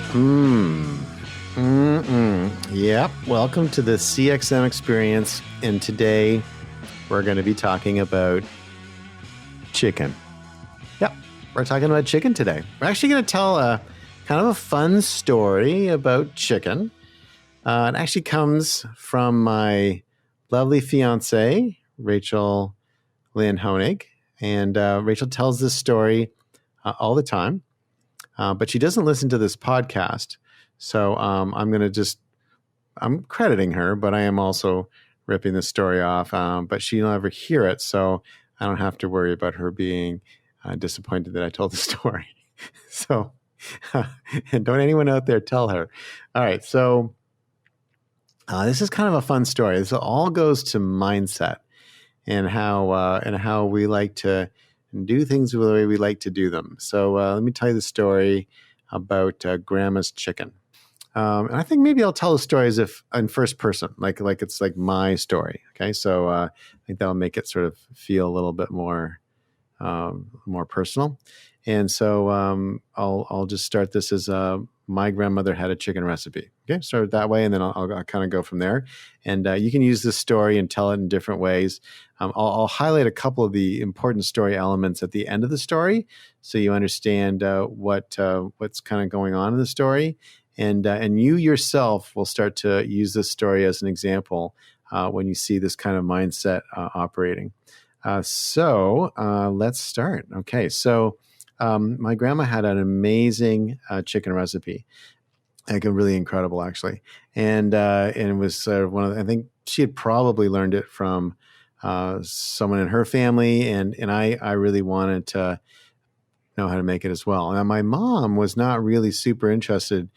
Mmm. Mm-mm. Yep. Welcome to the CXM experience. And today we're going to be talking about chicken. Yep. We're talking about chicken today. We're actually going to tell a kind of a fun story about chicken. It actually comes from my lovely fiance, Rachel Lynn Honig. And Rachel tells this story all the time. But she doesn't listen to this podcast. So I'm crediting her, but I am also ripping the story off. But she'll never hear it. So I don't have to worry about her being disappointed that I told the story. So, and don't anyone out there tell her. All right. So this is kind of a fun story. This all goes to mindset and how we like to do things the way we like to do them. So let me tell you the story about Grandma's chicken. And I think maybe I'll tell the story as if in first person, like it's like my story. Okay, so I think that'll make it sort of feel a little bit more personal. And so I'll just start this as my grandmother had a chicken recipe. Okay, start it that way, and then I'll kind of go from there. And you can use this story and tell it in different ways. I'll highlight a couple of the important story elements at the end of the story, so you understand what's kind of going on in the story, and you yourself will start to use this story as an example when you see this kind of mindset operating. So let's start. Okay, so my grandma had an amazing chicken recipe, like really incredible, actually, and it was one of I think she had probably learned it from someone in her family, and I really wanted to know how to make it as well. Now, my mom was not really super interested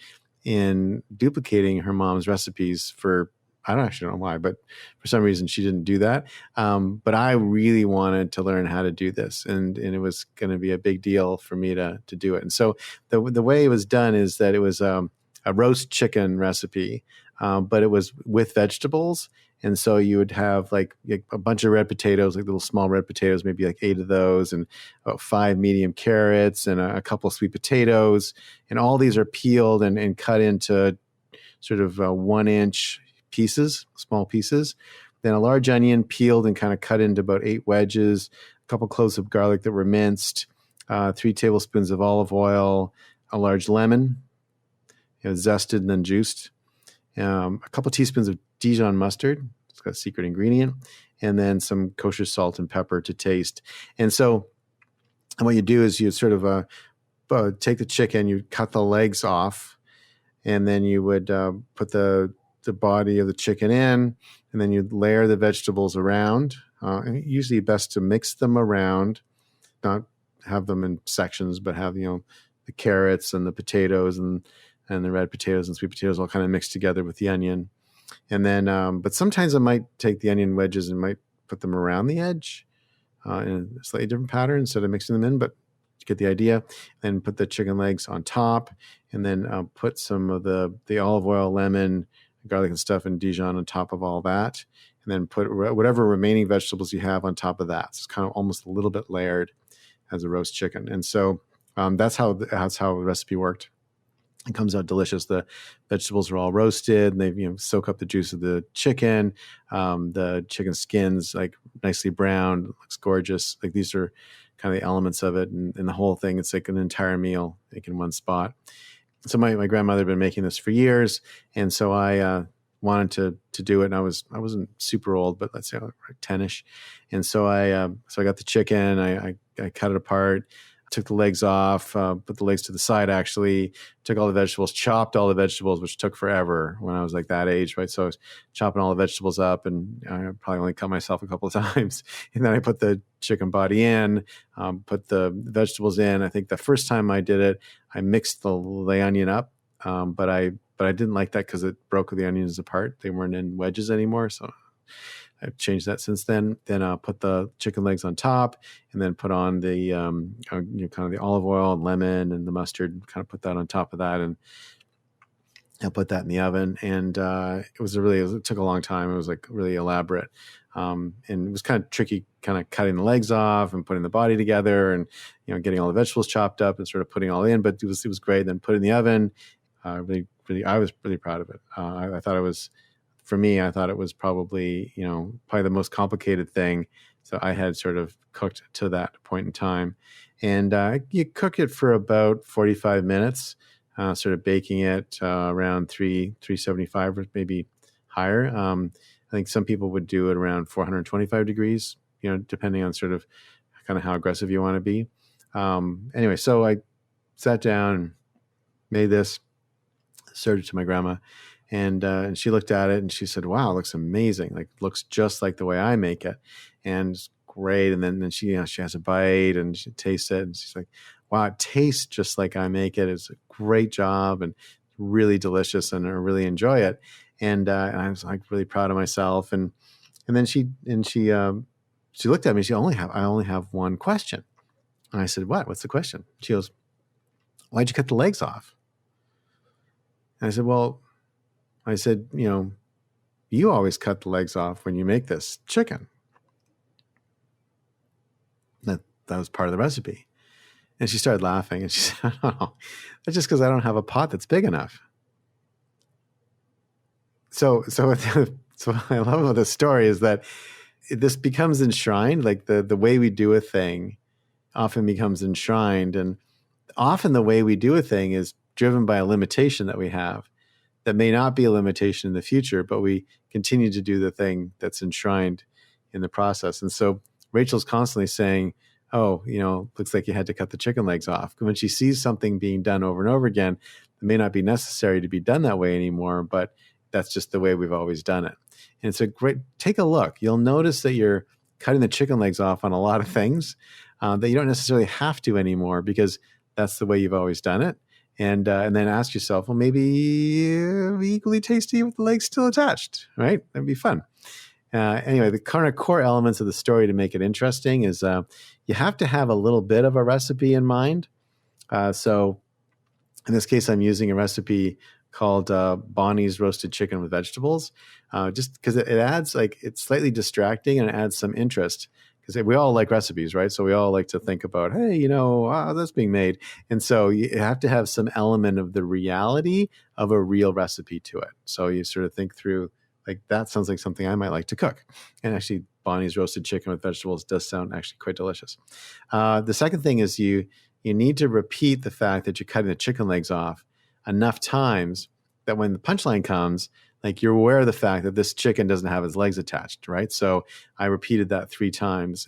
in duplicating her mom's recipes for. I don't actually know why, but for some reason she didn't do that. But I really wanted to learn how to do this, and it was going to be a big deal for me to do it. And so the way it was done is that it was a roast chicken recipe, but it was with vegetables. And so you would have like a bunch of red potatoes, like little small red potatoes, maybe like 8 of those, and about 5 medium carrots, and a couple of sweet potatoes. And all these are peeled and cut into sort of 1-inch pieces, small pieces. Then a large onion peeled and kind of cut into about 8 wedges, a couple cloves of garlic that were minced, 3 tablespoons of olive oil, a large lemon, zested and then juiced, a couple teaspoons of Dijon mustard. It's got a secret ingredient, and then some kosher salt and pepper to taste. And so what you do is you sort of take the chicken, you cut the legs off, and then you would put the body of the chicken in, and then you'd layer the vegetables around. And usually best to mix them around, not have them in sections, but have, the carrots and the potatoes and the red potatoes and sweet potatoes all kind of mixed together with the onion. And then, but sometimes I might take the onion wedges and might put them around the edge in a slightly different pattern instead of mixing them in, but you get the idea. Then put the chicken legs on top, and then put some of the olive oil, lemon, garlic and stuff, and Dijon on top of all that, and then put whatever remaining vegetables you have on top of that. So it's kind of almost a little bit layered as a roast chicken. And so that's how the recipe worked. It comes out delicious. The vegetables are all roasted, and they soak up the juice of the chicken. The chicken skin's like nicely browned, looks gorgeous. Like these are kind of the elements of it, and the whole thing. It's like an entire meal like in one spot. So my grandmother had been making this for years, and so I wanted to do it. And I wasn't super old, but let's say like 10ish. And so I got the chicken. I cut it apart, took the legs off, put the legs to the side. Actually, took all the vegetables, chopped all the vegetables, which took forever when I was like that age, right? So I was chopping all the vegetables up, and I probably only cut myself a couple of times. And then I put the chicken body in, put the vegetables in. I think the first time I did it, I mixed the onion up, but I didn't like that because it broke the onions apart. They weren't in wedges anymore, so I've changed that since then. Then put the chicken legs on top, and then put on the kind of the olive oil and lemon and the mustard. Kind of put that on top of that, and I put that in the oven. And it took a long time. It was like really elaborate, and it was kind of tricky, kind of cutting the legs off and putting the body together, and getting all the vegetables chopped up and sort of putting all in. But it was great. Then put it in the oven. I was really proud of it. I thought it was, for me, I thought it was probably, probably the most complicated thing. So I had sort of cooked to that point in time. And you cook it for about 45 minutes, sort of baking it around 375 or maybe higher. I think some people would do it around 425 degrees, depending on sort of kind of how aggressive you want to be. Anyway, so I sat down and made this, served it to my grandma, and she looked at it and she said, "Wow, it looks amazing! Like, looks just like the way I make it, and it's great." And then she, she has a bite and she tastes it, and she's like, "Wow, it tastes just like I make it. It's a great job and really delicious, and I really enjoy it." And I was like really proud of myself. And then she looked at me. I only have one question. And I said, "What? What's the question?" She goes, "Why'd you cut the legs off?" And I said, "Well," I said, "you always cut the legs off when you make this chicken. That was part of the recipe." And she started laughing and she said, "Oh, that's just because I don't have a pot that's big enough." So what I love about this story is that this becomes enshrined, like the way we do a thing often becomes enshrined. And often the way we do a thing is driven by a limitation that we have that may not be a limitation in the future, but we continue to do the thing that's enshrined in the process. And so Rachel's constantly saying, "Oh, looks like you had to cut the chicken legs off." When she sees something being done over and over again, it may not be necessary to be done that way anymore, but that's just the way we've always done it. And it's take a look. You'll notice that you're cutting the chicken legs off on a lot of things that you don't necessarily have to anymore because that's the way you've always done it. And then ask yourself, well, maybe equally tasty with the legs still attached, right? That'd be fun. Anyway, the kind of core elements of the story to make it interesting is you have to have a little bit of a recipe in mind. So in this case, I'm using a recipe called Bonnie's roasted chicken with vegetables, just because it adds, like, it's slightly distracting and it adds some interest. Because we all like recipes, right? So we all like to think about, hey, that's being made. And so you have to have some element of the reality of a real recipe to it. So you sort of think through, like, that sounds like something I might like to cook. And actually, Bonnie's roasted chicken with vegetables does sound actually quite delicious. The second thing is you need to repeat the fact that you're cutting the chicken legs off enough times that when the punchline comes, like, you're aware of the fact that this chicken doesn't have its legs attached, right? So I repeated that 3 times,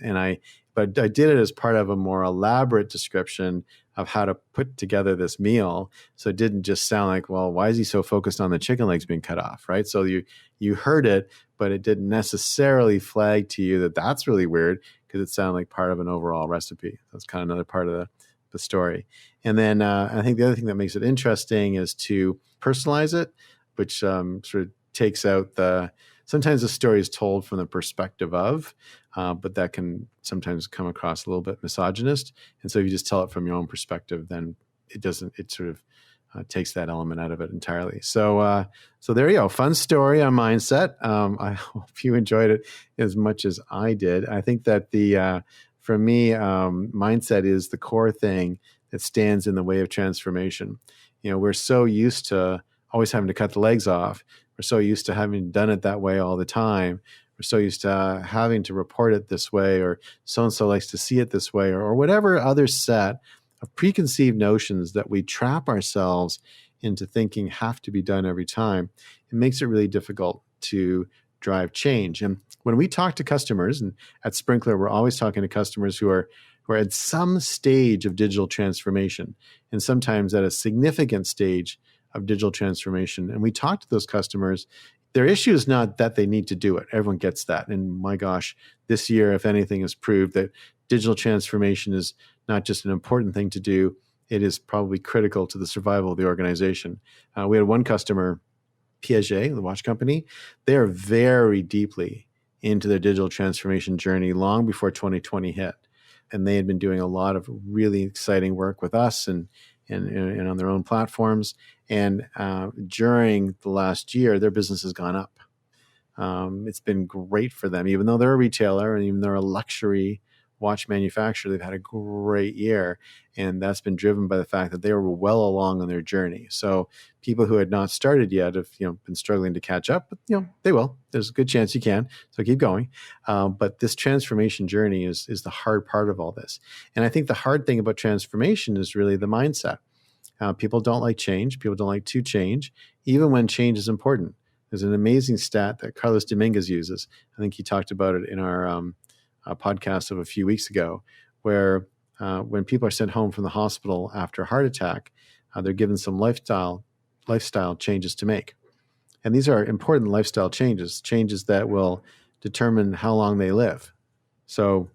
but I did it as part of a more elaborate description of how to put together this meal. So it didn't just sound like, well, why is he so focused on the chicken legs being cut off, right? So you heard it, but it didn't necessarily flag to you that that's really weird because it sounded like part of an overall recipe. That's kind of another part of the story. And then I think the other thing that makes it interesting is to personalize it, which sort of takes out sometimes the story is told from the perspective of, but that can sometimes come across a little bit misogynist. And so if you just tell it from your own perspective, then it sort of takes that element out of it entirely. So there you go. Fun story on mindset. I hope you enjoyed it as much as I did. I think that for me, mindset is the core thing that stands in the way of transformation. We're so used to always having to cut the legs off. We're so used to having done it that way all the time. We're so used to having to report it this way, or so-and-so likes to see it this way, or whatever other set of preconceived notions that we trap ourselves into thinking have to be done every time. It makes it really difficult to drive change. And when we talk to customers, and at Sprinkler, we're always talking to customers who are at some stage of digital transformation, and sometimes at a significant stage of digital transformation. And we talk to those customers. Their issue is not that they need to do it. Everyone gets that. And my gosh, this year, if anything, has proved that digital transformation is not just an important thing to do, it is probably critical to the survival of the organization. We had one customer, Piaget, the watch company. They are very deeply into their digital transformation journey long before 2020 hit. And they had been doing a lot of really exciting work with us and on their own platforms. And during the last year, their business has gone up. It's been great for them, even though they're a retailer and even though they're a luxury watch manufacturer, they've had a great year. And that's been driven by the fact that they were well along on their journey. So people who had not started yet have been struggling to catch up, but they will. There's a good chance you can. So keep going. But this transformation journey is the hard part of all this. And I think the hard thing about transformation is really the mindset. People don't like change. People don't like to change, even when change is important. There's an amazing stat that Carlos Dominguez uses. I think he talked about it in our podcast of a few weeks ago, where when people are sent home from the hospital after a heart attack, they're given some lifestyle changes to make. And these are important lifestyle changes that will determine how long they live. So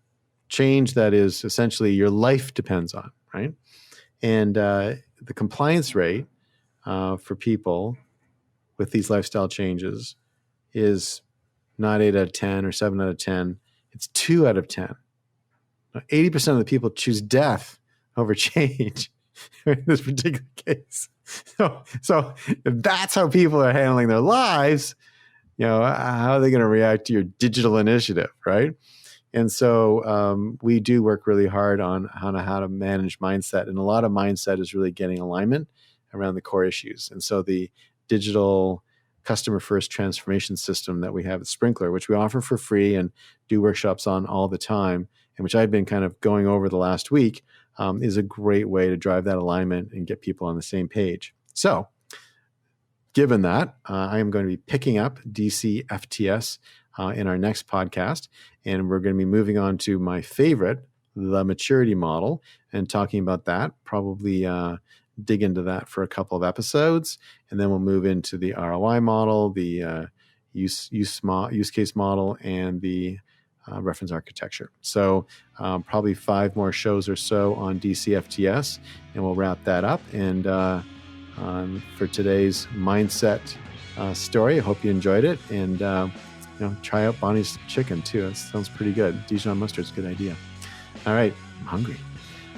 change that is essentially your life depends on, right? And the compliance rate for people with these lifestyle changes is not 8 out of 10 or 7 out of 10. It's 2 out of 10. 80% of the people choose death over change in this particular case. So if that's how people are handling their lives, how are they going to react to your digital initiative, right? And so we do work really hard on how to manage mindset. And a lot of mindset is really getting alignment around the core issues. And so the digital customer first transformation system that we have at Sprinkler, which we offer for free and do workshops on all the time, and which I've been kind of going over the last week, is a great way to drive that alignment and get people on the same page. So given that, I am going to be picking up DCFTS in our next podcast, and we're going to be moving on to my favorite, the maturity model, and talking about that, probably dig into that for a couple of episodes, and then we'll move into the ROI model, the use case model, and the reference architecture. So probably 5 more shows or so on DCFTS, and we'll wrap that up. And for today's mindset story, I hope you enjoyed it, and try out Bonnie's chicken too. That sounds pretty good. Dijon mustard's a good idea. All right, I'm hungry.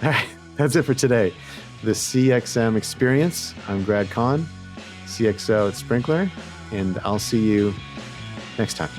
All right, that's it for today. The CXM Experience. I'm Brad Kahn, CXO at Sprinkler, and I'll see you next time.